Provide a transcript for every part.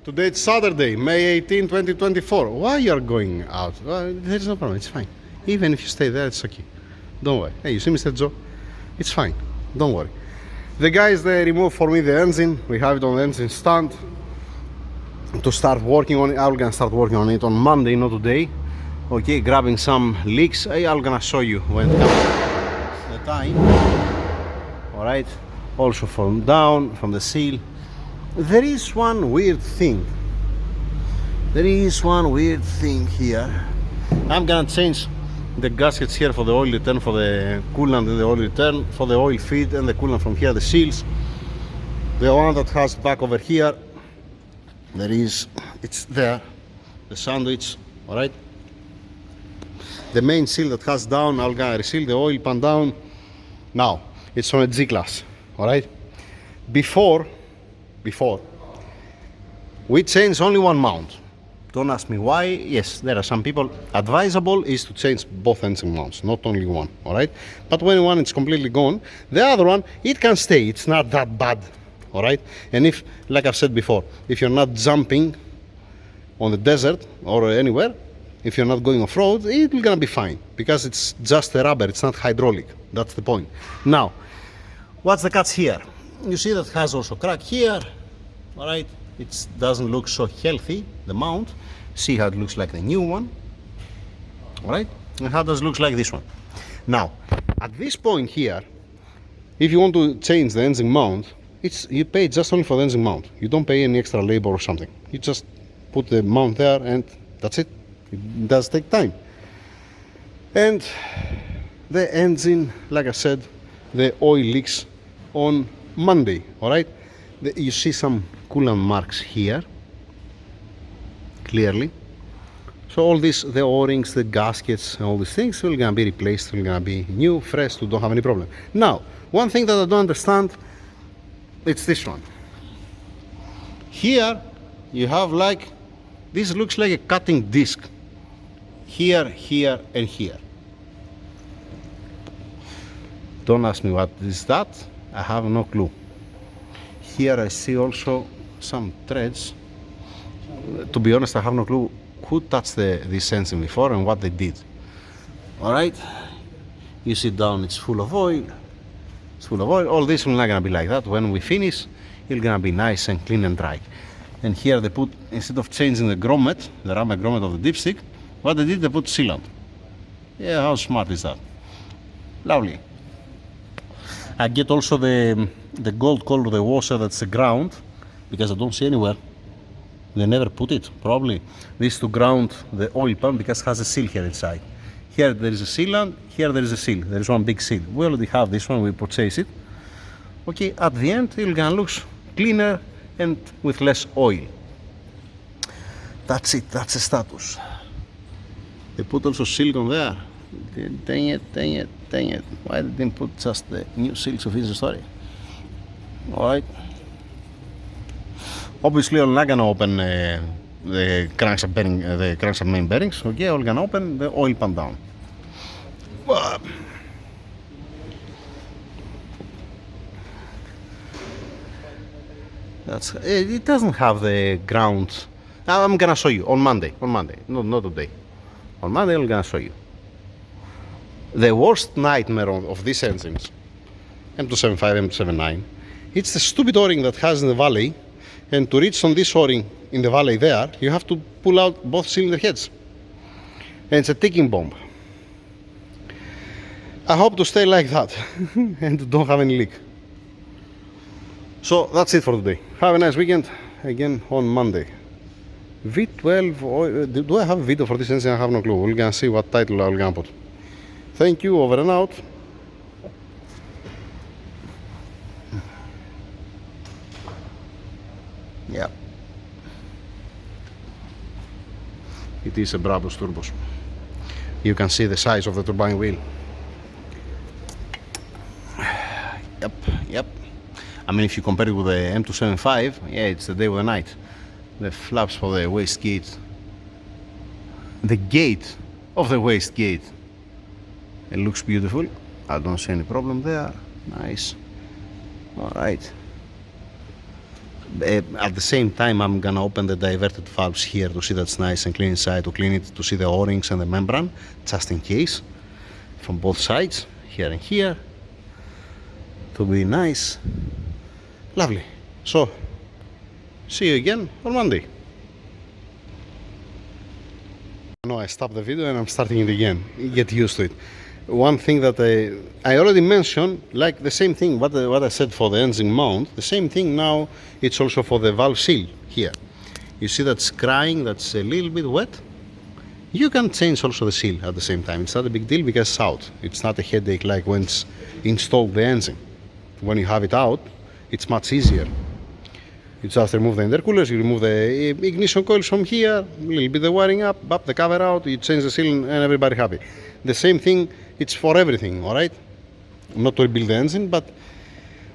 Today it's Saturday, May 18, 2024. Why you are going out? Well, there's no problem, it's fine. Even if you stay there, it's okay. Don't worry. Hey, you see Mr. Joe? It's fine. Don't worry. The guys, they remove for me the engine. We have it on the engine stand to start working on it. I'm gonna start working on it on Monday, not today. Okay, grabbing some leaks. I'm gonna show you when it comes the time. Alright, also from down, from the seal. There is one weird thing. There is one weird thing here. I'm gonna change the gaskets here for the oil return, for the coolant and the oil return, for the oil feed and the coolant from here, the seals. The one that has back over here, it's there, the sandwich, alright? The main seal that has down, I'm gonna reseal the oil pan down. Now, it's on a G-class, alright? Before, we change only one mount. Don't ask me why. Yes, there are some people. Advisable is to change both engine mounts, not only one, alright? But when one is completely gone, the other one, it can stay. It's not that bad, alright? And if, like I've said before, if you're not jumping on the desert or anywhere, if you're not going off-road, it's gonna be fine, because it's just a rubber, it's not hydraulic. That's the point. Now, what's the catch here? You see that has also crack here, alright? It doesn't look so healthy, the mount. See how it looks like the new one, alright? And how does it look like this one. Now, at this point here, if you want to change the engine mount, you pay just only for the engine mount. You don't pay any extra labor or something. You just put the mount there and that's it. It does take time. And the engine, like I said, the oil leaks on Monday, alright? You see some coolant marks here, clearly. So all this, the O-rings, the gaskets, and all these things will gonna be replaced, will gonna be new, fresh, to don't have any problem. Now, one thing that I don't understand, it's this one. Here, you have like, this looks like a cutting disc. Here, here, and here. Don't ask me what is that. I have no clue. Here I see also some threads. To be honest, I have no clue who touched this engine before and what they did. Alright? You see down, it's full of oil. It's full of oil. All this will not gonna be like that. When we finish, it's gonna be nice and clean and dry. And here they put, instead of changing the grommet, the rubber grommet of the dipstick, what they did, they put sealant. Yeah, how smart is that? Lovely. I get also the gold color, the washer, that's the ground, because I don't see anywhere. They never put it, probably. This to ground the oil pump, because it has a seal here inside. Here there is a sealant, here there is a seal. There is one big seal. We already have this one, we purchase it. Okay, at the end, it's gonna look cleaner and with less oil. That's it, that's the status. They put also silicone there. Dang it. Why they didn't put just the new seals of his story? Alright. Obviously, I'm not gonna open the crankshaft bearing, the crankshaft main bearings. Okay, I'm gonna open the oil pan down. It doesn't have the ground. I'm gonna show you on Monday. Not today. On Monday, I'm gonna show you. The worst nightmare of these engines, M275, M279, it's the stupid O-ring that has in the valley, and to reach on this O-ring in the valley there, you have to pull out both cylinder heads. And it's a ticking bomb. I hope to stay like that and don't have any leak. So that's it for today. Have a nice weekend. Again on Monday. V12, do I have a video for this engine? I have no clue. We're gonna see what title I'm gonna put. Thank you, over and out. Yeah. It is a Brabus turbos. You can see the size of the turbine wheel. Yep. I mean, if you compare it with the M275, yeah, it's the day with the night. The flaps for the wastegate, the gate of the wastegate, it looks beautiful. I don't see any problem there. Nice. All right. At the same time, I'm gonna open the diverted valves here to see that's nice and clean inside, to clean it, to see the O-rings and the membrane, just in case, from both sides, here and here, to be nice. Lovely. So, see you again on Monday. No, I stopped the video and I'm starting it again. Get used to it. One thing that I already mentioned, like the same thing what I said for the engine mount, the same thing now it's also for the valve seal here. You see that's crying, that's a little bit wet. You can change also the seal at the same time. It's not a big deal because it's out. It's not a headache like when it's installed the engine. When you have it out, it's much easier. You just remove the intercoolers, you remove the ignition coils from here, a little bit the wiring up the cover out, you change the seal and everybody happy. The same thing, it's for everything, alright? Not to rebuild the engine, but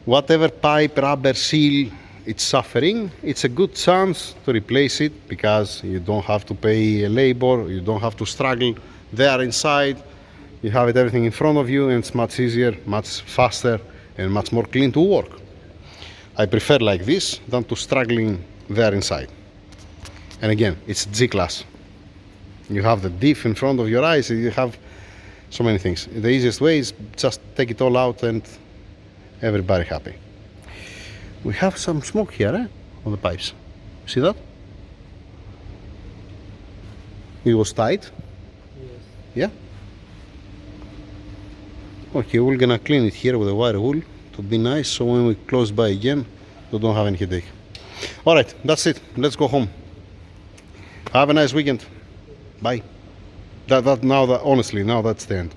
whatever pipe, rubber, seal it's suffering, it's a good chance to replace it because you don't have to pay labor, you don't have to struggle there inside. You have it everything in front of you and it's much easier, much faster and much more clean to work. I prefer like this than to struggling there inside. And again, it's G-class. You have the diff in front of your eyes, you have so many things. The easiest way is just take it all out and everybody happy. We have some smoke here on the pipes. See that? It was tight? Yes. Yeah? Okay, we're gonna clean it here with a wire wool to be nice, so when we close by again, we don't have any headache. Alright, that's it. Let's go home. Have a nice weekend. Bye. Honestly, now that's the end.